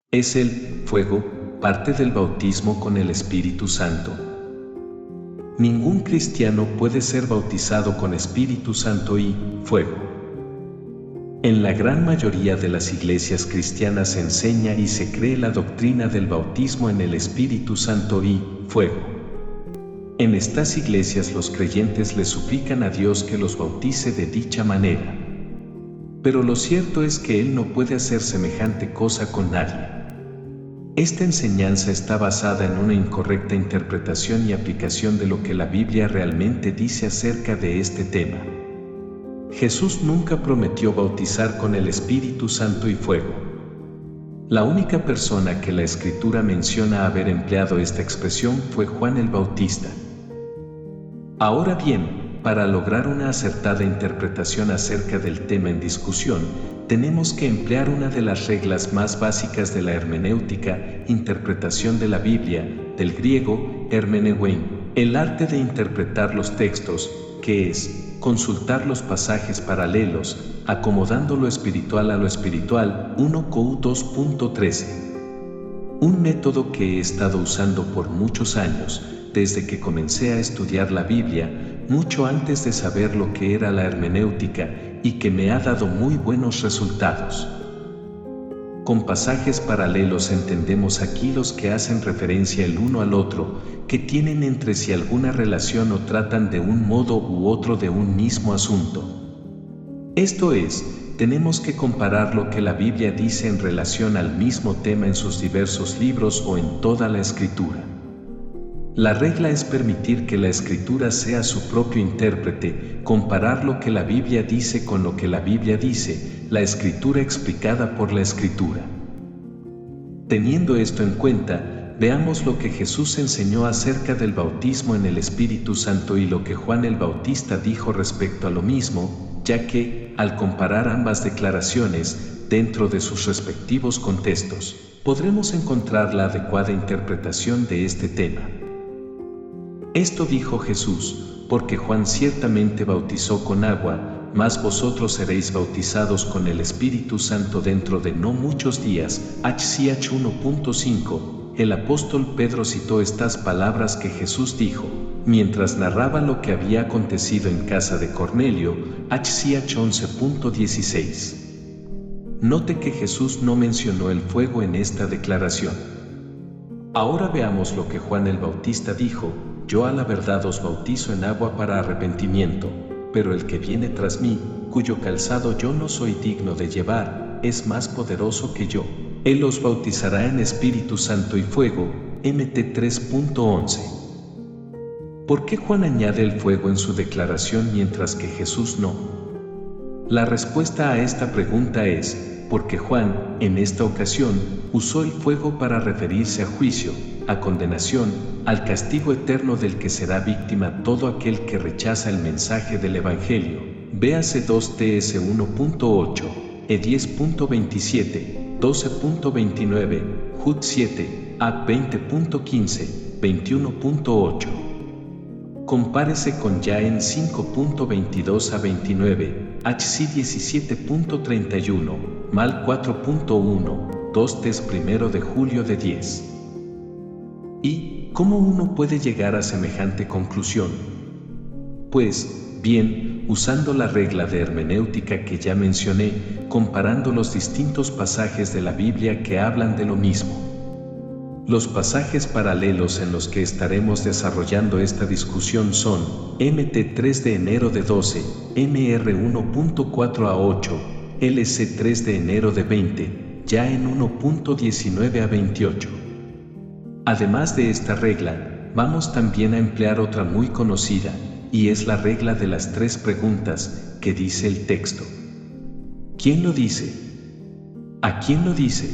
Es el fuego, parte del bautismo con el Espíritu Santo. Ningún cristiano puede ser bautizado con Espíritu Santo y fuego. En la gran mayoría de las iglesias cristianas se enseña y se cree la doctrina del bautismo en el Espíritu Santo y fuego. En estas iglesias los creyentes le suplican a Dios que los bautice de dicha manera. Pero lo cierto es que Él no puede hacer semejante cosa con nadie. Esta enseñanza está basada en una incorrecta interpretación y aplicación de lo que la Biblia realmente dice acerca de este tema. Jesús nunca prometió bautizar con el Espíritu Santo y fuego. La única persona que la Escritura menciona haber empleado esta expresión fue Juan el Bautista. Ahora bien, para lograr una acertada interpretación acerca del tema en discusión, tenemos que emplear una de las reglas más básicas de la hermenéutica, interpretación de la Biblia, del griego, hermeneuein, el arte de interpretar los textos, que es consultar los pasajes paralelos, acomodando lo espiritual a lo espiritual, 1 Cor 2.13. Un método que he estado usando por muchos años, desde que comencé a estudiar la Biblia, mucho antes de saber lo que era la hermenéutica, y que me ha dado muy buenos resultados. Con pasajes paralelos entendemos aquí los que hacen referencia el uno al otro, que tienen entre sí alguna relación o tratan de un modo u otro de un mismo asunto. Esto es, tenemos que comparar lo que la Biblia dice en relación al mismo tema en sus diversos libros o en toda la Escritura. La regla es permitir que la Escritura sea su propio intérprete, comparar lo que la Biblia dice con lo que la Biblia dice, la Escritura explicada por la Escritura. Teniendo esto en cuenta, veamos lo que Jesús enseñó acerca del bautismo en el Espíritu Santo y lo que Juan el Bautista dijo respecto a lo mismo, ya que, al comparar ambas declaraciones, dentro de sus respectivos contextos, podremos encontrar la adecuada interpretación de este tema. Esto dijo Jesús, porque Juan ciertamente bautizó con agua, mas vosotros seréis bautizados con el Espíritu Santo dentro de no muchos días. HCH 1.5. El apóstol Pedro citó estas palabras que Jesús dijo, mientras narraba lo que había acontecido en casa de Cornelio. HCH 11.16. Note que Jesús no mencionó el fuego en esta declaración. Ahora veamos lo que Juan el Bautista dijo. Yo a la verdad os bautizo en agua para arrepentimiento, pero el que viene tras mí, cuyo calzado yo no soy digno de llevar, es más poderoso que yo. Él os bautizará en Espíritu Santo y fuego. MT 3.11. ¿Por qué Juan añade el fuego en su declaración mientras que Jesús no? La respuesta a esta pregunta es, porque Juan, en esta ocasión, usó el fuego para referirse a juicio, a condenación, al castigo eterno del que será víctima todo aquel que rechaza el mensaje del Evangelio. Véase 2 TS 1.8, E10.27, 12.29, Jud 7, A 20.15, 21.8. Compárese con Jaén 5.22 a 29, HC 17.31, Mal 4.1, 2 Tes 1 de julio de 10. ¿Y cómo uno puede llegar a semejante conclusión? Pues, bien, usando la regla de hermenéutica que ya mencioné, comparando los distintos pasajes de la Biblia que hablan de lo mismo. Los pasajes paralelos en los que estaremos desarrollando esta discusión son MT 3 de enero de 12, MR 1.4 a 8, LC 3 de enero de 20, Jaén 1.19 a 28. Además de esta regla, vamos también a emplear otra muy conocida, y es la regla de las 3 preguntas, que dice el texto. ¿Quién lo dice? ¿A quién lo dice?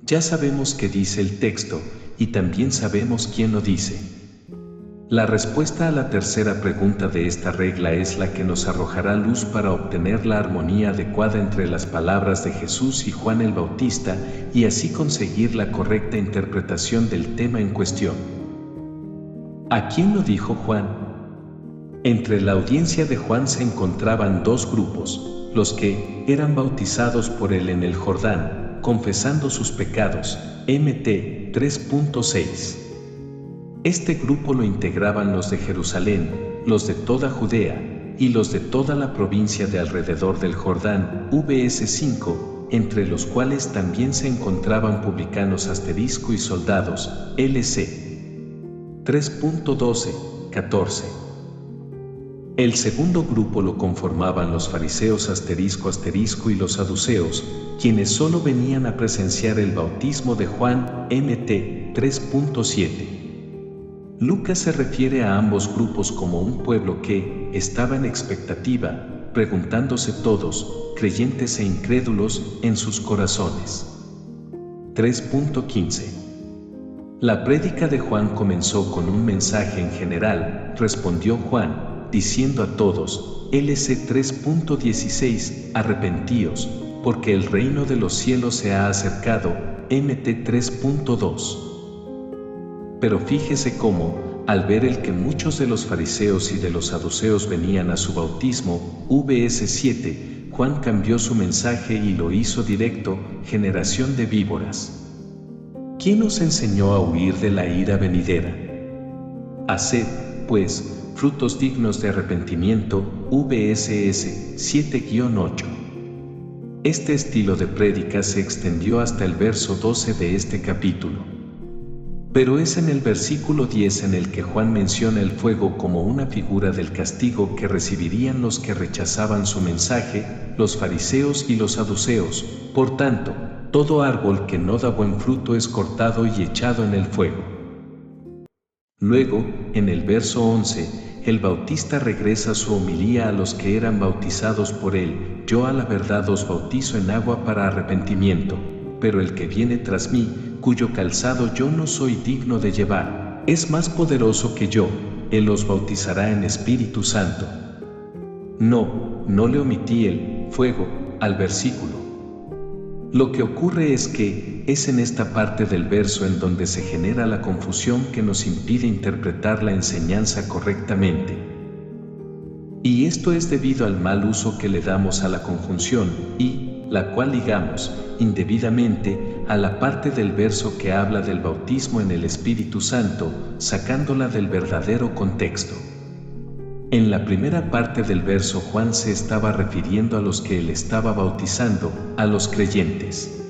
Ya sabemos qué dice el texto, y también sabemos quién lo dice. La respuesta a la tercera pregunta de esta regla es la que nos arrojará luz para obtener la armonía adecuada entre las palabras de Jesús y Juan el Bautista, y así conseguir la correcta interpretación del tema en cuestión. ¿A quién lo dijo Juan? Entre la audiencia de Juan se encontraban 2 grupos, los que eran bautizados por él en el Jordán, confesando sus pecados, Mt. 3.6. Este grupo lo integraban los de Jerusalén, los de toda Judea, y los de toda la provincia de alrededor del Jordán, vs 5, entre los cuales también se encontraban publicanos y soldados, LC 3.12, 14. El segundo grupo lo conformaban los fariseos y los saduceos, quienes solo venían a presenciar el bautismo de Juan, Mt. 3.7. Lucas se refiere a ambos grupos como un pueblo que estaba en expectativa, preguntándose todos, creyentes e incrédulos, en sus corazones. 3.15. La prédica de Juan comenzó con un mensaje en general, respondió Juan, diciendo a todos, LC 3.16, arrepentíos, porque el reino de los cielos se ha acercado, Mt. 3.2. Pero fíjese cómo, al ver el que muchos de los fariseos y de los saduceos venían a su bautismo, vs 7, Juan cambió su mensaje y lo hizo directo, generación de víboras. ¿Quién os enseñó a huir de la ira venidera? Haced, pues, frutos dignos de arrepentimiento, vs 7-8. Este estilo de prédica se extendió hasta el verso 12 de este capítulo. Pero es en el versículo 10 en el que Juan menciona el fuego como una figura del castigo que recibirían los que rechazaban su mensaje, los fariseos y los saduceos. Por tanto, todo árbol que no da buen fruto es cortado y echado en el fuego. Luego, en el verso 11, el Bautista regresa su homilía a los que eran bautizados por él. Yo a la verdad os bautizo en agua para arrepentimiento, pero el que viene tras mí, cuyo calzado yo no soy digno de llevar, es más poderoso que yo, él os bautizará en Espíritu Santo. No le omití el fuego al versículo. Lo que ocurre es que es en esta parte del verso en donde se genera la confusión que nos impide interpretar la enseñanza correctamente. Y esto es debido al mal uso que le damos a la conjunción y, la cual ligamos, indebidamente, a la parte del verso que habla del bautismo en el Espíritu Santo, sacándola del verdadero contexto. En la primera parte del verso Juan se estaba refiriendo a los que él estaba bautizando, a los creyentes.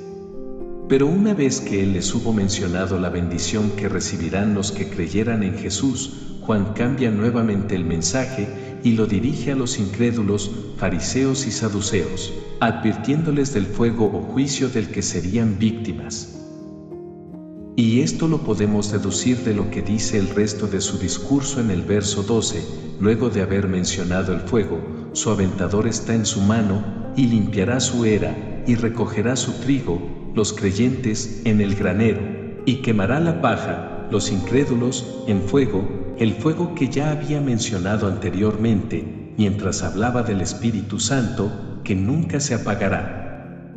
Pero una vez que él les hubo mencionado la bendición que recibirán los que creyeran en Jesús, Juan cambia nuevamente el mensaje y lo dirige a los incrédulos, fariseos y saduceos, advirtiéndoles del fuego o juicio del que serían víctimas. Y esto lo podemos deducir de lo que dice el resto de su discurso en el verso 12, luego de haber mencionado el fuego, su aventador está en su mano, y limpiará su era, y recogerá su trigo, los creyentes, en el granero, y quemará la paja, los incrédulos, en fuego, el fuego que ya había mencionado anteriormente, mientras hablaba del Espíritu Santo, que nunca se apagará.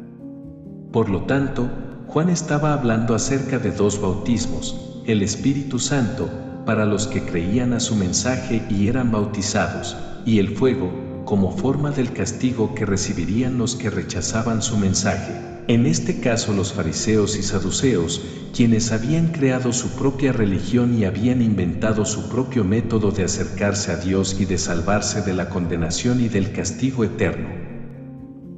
Por lo tanto, Juan estaba hablando acerca de dos bautismos, el Espíritu Santo, para los que creían a su mensaje y eran bautizados, y el fuego, como forma del castigo que recibirían los que rechazaban su mensaje. En este caso los fariseos y saduceos, quienes habían creado su propia religión y habían inventado su propio método de acercarse a Dios y de salvarse de la condenación y del castigo eterno.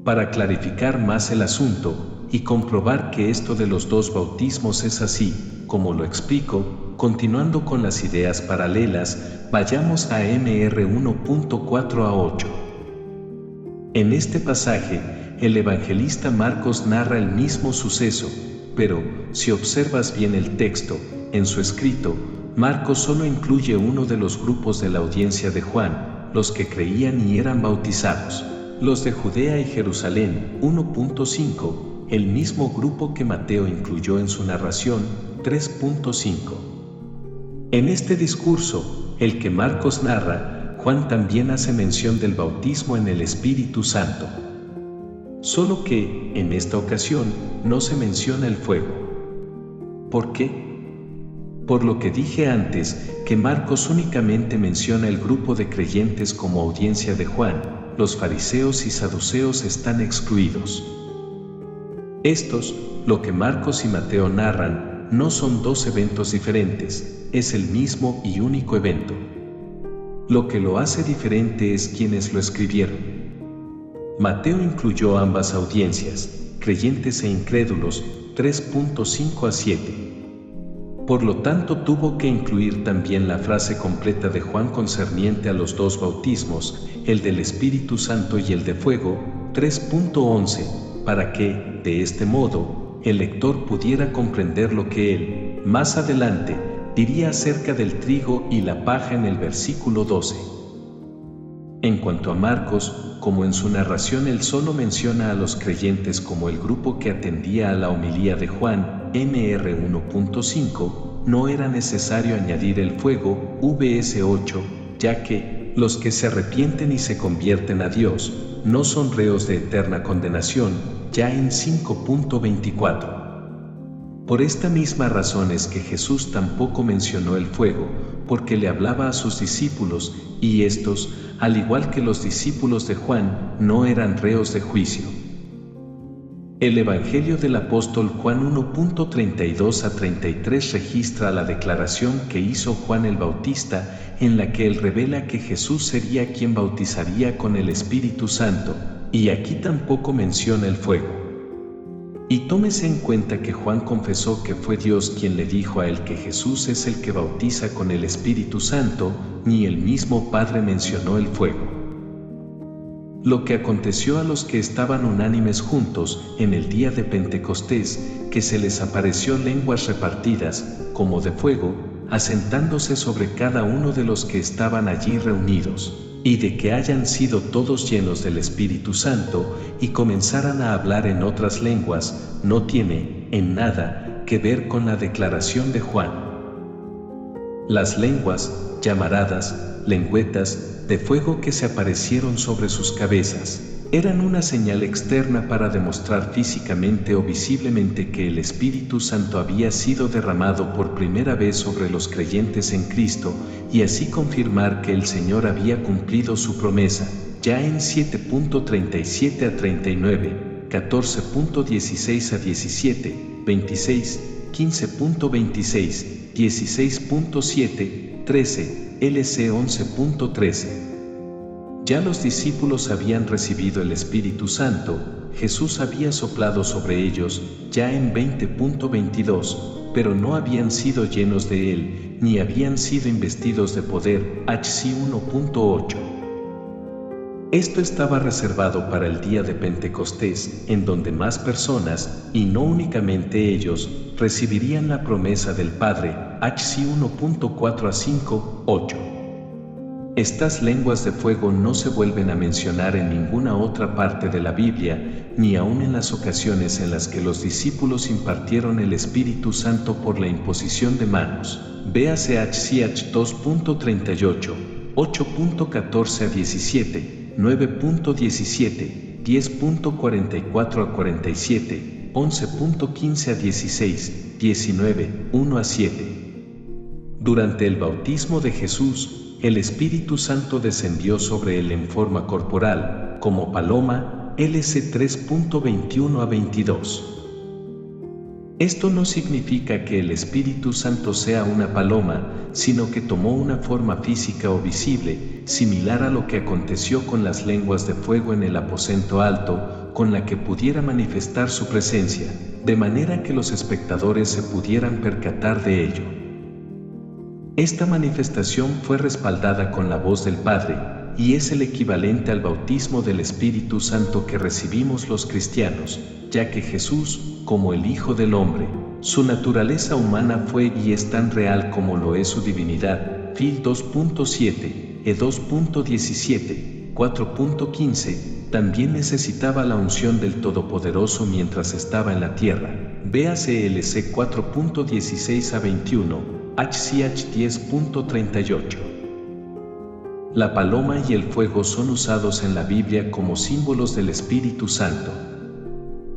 Para clarificar más el asunto, y comprobar que esto de los dos bautismos es así, como lo explico, continuando con las ideas paralelas, vayamos a MR 1.4 a 8. En este pasaje, el evangelista Marcos narra el mismo suceso, pero, si observas bien el texto, en su escrito, Marcos solo incluye uno de los grupos de la audiencia de Juan, los que creían y eran bautizados, los de Judea y Jerusalén, 1.5, el mismo grupo que Mateo incluyó en su narración, 3.5. En este discurso, el que Marcos narra, Juan también hace mención del bautismo en el Espíritu Santo. Solo que, en esta ocasión, no se menciona el fuego. ¿Por qué? Por lo que dije antes, que Marcos únicamente menciona el grupo de creyentes como audiencia de Juan, los fariseos y saduceos están excluidos. Estos, lo que Marcos y Mateo narran, no son dos eventos diferentes, es el mismo y único evento. Lo que lo hace diferente es quienes lo escribieron. Mateo incluyó ambas audiencias, creyentes e incrédulos, 3.5 a 7. Por lo tanto, tuvo que incluir también la frase completa de Juan concerniente a los dos bautismos, el del Espíritu Santo y el de fuego, 3.11, para que, de este modo, el lector pudiera comprender lo que él, más adelante, diría acerca del trigo y la paja en el versículo 12. En cuanto a Marcos, como en su narración él solo menciona a los creyentes como el grupo que atendía a la homilía de Juan, NR 1.5, no era necesario añadir el fuego, VS 8, ya que los que se arrepienten y se convierten a Dios, no son reos de eterna condenación, ya en 5.24. Por esta misma razón es que Jesús tampoco mencionó el fuego, porque le hablaba a sus discípulos, y estos, al igual que los discípulos de Juan, no eran reos de juicio. El Evangelio del apóstol Juan 1.32 a 33 registra la declaración que hizo Juan el Bautista, en la que él revela que Jesús sería quien bautizaría con el Espíritu Santo, y aquí tampoco menciona el fuego. Y tómese en cuenta que Juan confesó que fue Dios quien le dijo a él que Jesús es el que bautiza con el Espíritu Santo, ni el mismo Padre mencionó el fuego. Lo que aconteció a los que estaban unánimes juntos en el día de Pentecostés, que se les apareció lenguas repartidas, como de fuego, asentándose sobre cada uno de los que estaban allí reunidos, y de que hayan sido todos llenos del Espíritu Santo, y comenzaran a hablar en otras lenguas, no tiene, en nada, que ver con la declaración de Juan. Las lenguas, llamaradas, lengüetas, de fuego que se aparecieron sobre sus cabezas, eran una señal externa para demostrar físicamente o visiblemente que el Espíritu Santo había sido derramado por primera vez sobre los creyentes en Cristo, y así confirmar que el Señor había cumplido su promesa, ya en 7.37 a 39, 14.16 a 17, 26, 15.26, 16.7, 13, LC 11.13. Ya los discípulos habían recibido el Espíritu Santo, Jesús había soplado sobre ellos, ya en 20.22, pero no habían sido llenos de él, ni habían sido investidos de poder, HC 1.8. Esto estaba reservado para el día de Pentecostés, en donde más personas, y no únicamente ellos, recibirían la promesa del Padre, HC 1.4 a 5, 8. Estas lenguas de fuego no se vuelven a mencionar en ninguna otra parte de la Biblia, ni aun en las ocasiones en las que los discípulos impartieron el Espíritu Santo por la imposición de manos. Véase HCH 2.38, 8.14 a 17, 9.17, 10.44 a 47, 11.15 a 16, 19, 1 a 7. Durante el bautismo de Jesús, el Espíritu Santo descendió sobre él en forma corporal, como paloma, LC 3.21 a 22. Esto no significa que el Espíritu Santo sea una paloma, sino que tomó una forma física o visible, similar a lo que aconteció con las lenguas de fuego en el aposento alto, con la que pudiera manifestar su presencia, de manera que los espectadores se pudieran percatar de ello. Esta manifestación fue respaldada con la voz del Padre, y es el equivalente al bautismo del Espíritu Santo que recibimos los cristianos, ya que Jesús, como el Hijo del Hombre, su naturaleza humana fue y es tan real como lo es su divinidad. Phil 2.7, E 2.17, 4.15, también necesitaba la unción del Todopoderoso mientras estaba en la tierra. Véase LC 4.16 a 21. HCH 10.38. La paloma y el fuego son usados en la Biblia como símbolos del Espíritu Santo.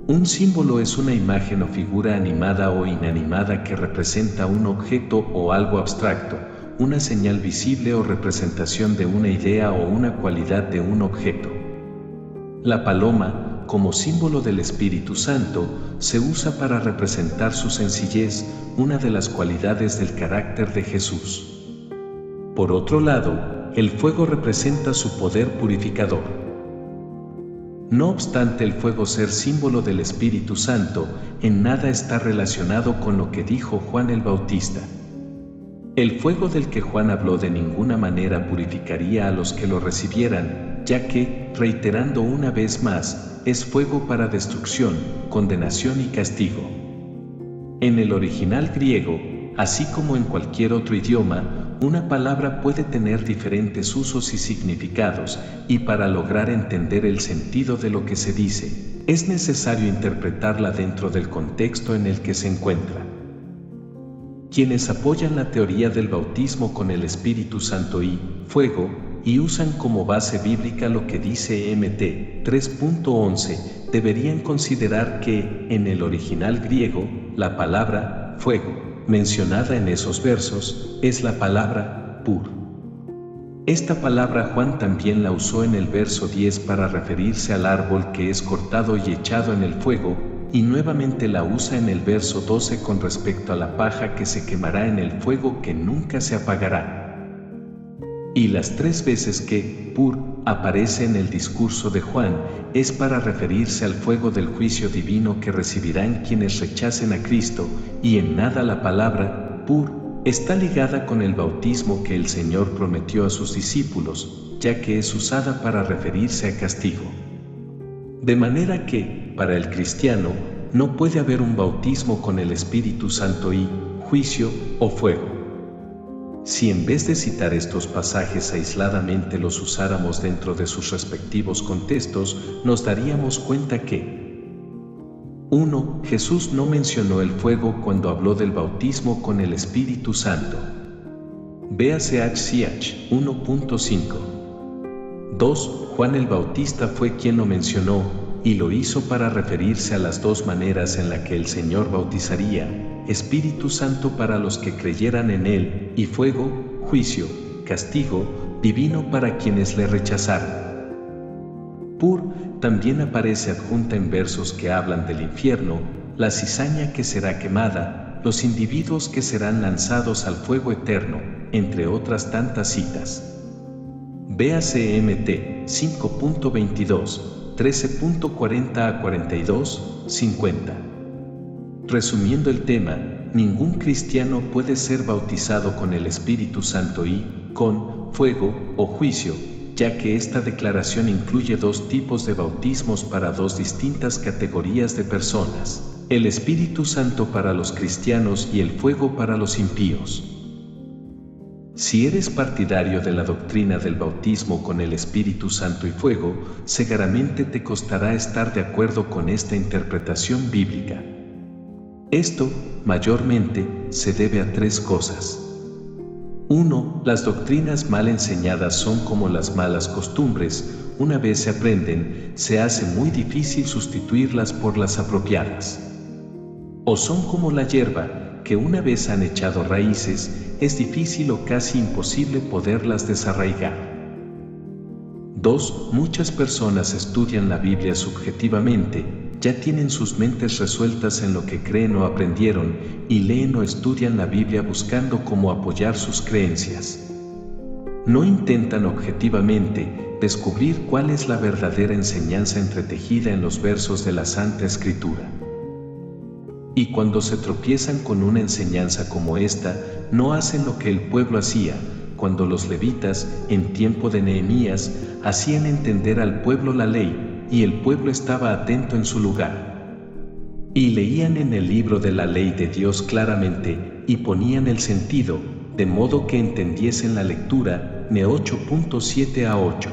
Un símbolo es una imagen o figura animada o inanimada que representa un objeto o algo abstracto, una señal visible o representación de una idea o una cualidad de un objeto. La paloma, como símbolo del Espíritu Santo, se usa para representar su sencillez, una de las cualidades del carácter de Jesús. Por otro lado, el fuego representa su poder purificador. No obstante el fuego ser símbolo del Espíritu Santo, en nada está relacionado con lo que dijo Juan el Bautista. El fuego del que Juan habló de ninguna manera purificaría a los que lo recibieran, ya que, reiterando una vez más, es fuego para destrucción, condenación y castigo. En el original griego, así como en cualquier otro idioma, una palabra puede tener diferentes usos y significados, y para lograr entender el sentido de lo que se dice, es necesario interpretarla dentro del contexto en el que se encuentra. Quienes apoyan la teoría del bautismo con el Espíritu Santo y fuego, y usan como base bíblica lo que dice Mt 3.11, deberían considerar que, en el original griego, la palabra fuego, mencionada en esos versos, es la palabra pur. Esta palabra Juan también la usó en el verso 10 para referirse al árbol que es cortado y echado en el fuego, y nuevamente la usa en el verso 12 con respecto a la paja que se quemará en el fuego que nunca se apagará. Y las 3 veces que pur aparece en el discurso de Juan es para referirse al fuego del juicio divino que recibirán quienes rechacen a Cristo, y en nada la palabra pur está ligada con el bautismo que el Señor prometió a sus discípulos, ya que es usada para referirse a castigo. De manera que, para el cristiano, no puede haber un bautismo con el Espíritu Santo y juicio o fuego. Si en vez de citar estos pasajes aisladamente los usáramos dentro de sus respectivos contextos, nos daríamos cuenta que 1. Jesús no mencionó el fuego cuando habló del bautismo con el Espíritu Santo. Véase HCH 1.5. 2. Juan el Bautista fue quien lo mencionó, y lo hizo para referirse a las 2 maneras en las que el Señor bautizaría: Espíritu Santo para los que creyeran en Él, y fuego, juicio, castigo, divino para quienes le rechazaran. Pur también aparece adjunta en versos que hablan del infierno, la cizaña que será quemada, los individuos que serán lanzados al fuego eterno, entre otras tantas citas. Véase Mt 5.22, 13.40 a 42, 50. Resumiendo el tema, ningún cristiano puede ser bautizado con el Espíritu Santo y con fuego o juicio, ya que esta declaración incluye 2 tipos de bautismos para 2 distintas categorías de personas: el Espíritu Santo para los cristianos y el fuego para los impíos. Si eres partidario de la doctrina del bautismo con el Espíritu Santo y fuego, seguramente te costará estar de acuerdo con esta interpretación bíblica. Esto, mayormente, se debe a 3 cosas. 1. Las doctrinas mal enseñadas son como las malas costumbres: una vez se aprenden, se hace muy difícil sustituirlas por las apropiadas. O son como la hierba, que una vez han echado raíces, es difícil o casi imposible poderlas desarraigar. 2. Muchas personas estudian la Biblia subjetivamente, ya tienen sus mentes resueltas en lo que creen o aprendieron, y leen o estudian la Biblia buscando cómo apoyar sus creencias. No intentan objetivamente descubrir cuál es la verdadera enseñanza entretejida en los versos de la Santa Escritura. Y cuando se tropiezan con una enseñanza como esta, no hacen lo que el pueblo hacía, cuando los levitas, en tiempo de Nehemías, hacían entender al pueblo la ley, y el pueblo estaba atento en su lugar. Y leían en el libro de la ley de Dios claramente, y ponían el sentido, de modo que entendiesen la lectura. Ne 8.7 a 8.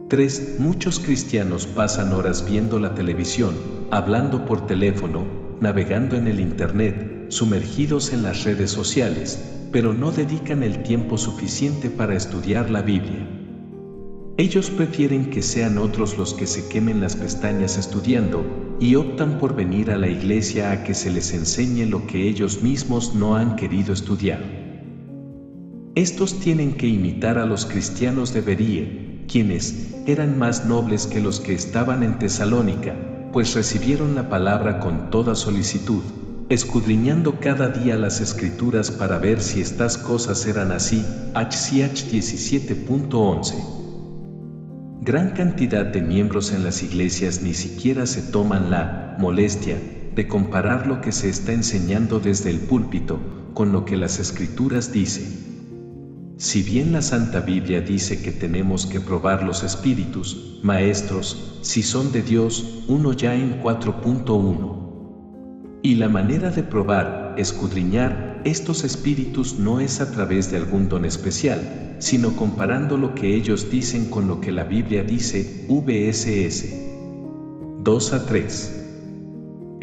3. Muchos cristianos pasan horas viendo la televisión, hablando por teléfono, navegando en el Internet, sumergidos en las redes sociales, pero no dedican el tiempo suficiente para estudiar la Biblia. Ellos prefieren que sean otros los que se quemen las pestañas estudiando, y optan por venir a la iglesia a que se les enseñe lo que ellos mismos no han querido estudiar. Estos tienen que imitar a los cristianos de Berea, quienes eran más nobles que los que estaban en Tesalónica, pues recibieron la palabra con toda solicitud, escudriñando cada día las Escrituras para ver si estas cosas eran así. HCH 17.11. Gran cantidad de miembros en las iglesias ni siquiera se toman la molestia de comparar lo que se está enseñando desde el púlpito con lo que las Escrituras dicen. Si bien la Santa Biblia dice que tenemos que probar los espíritus, maestros, si son de Dios, 1 ya en 4.1. Y la manera de probar, escudriñar, estos espíritus no es a través de algún don especial, sino comparando lo que ellos dicen con lo que la Biblia dice. VSS 2-3.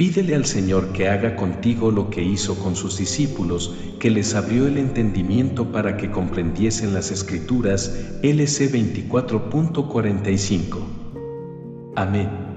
Pídele al Señor que haga contigo lo que hizo con sus discípulos, que les abrió el entendimiento para que comprendiesen las Escrituras. LC 24.45. Amén.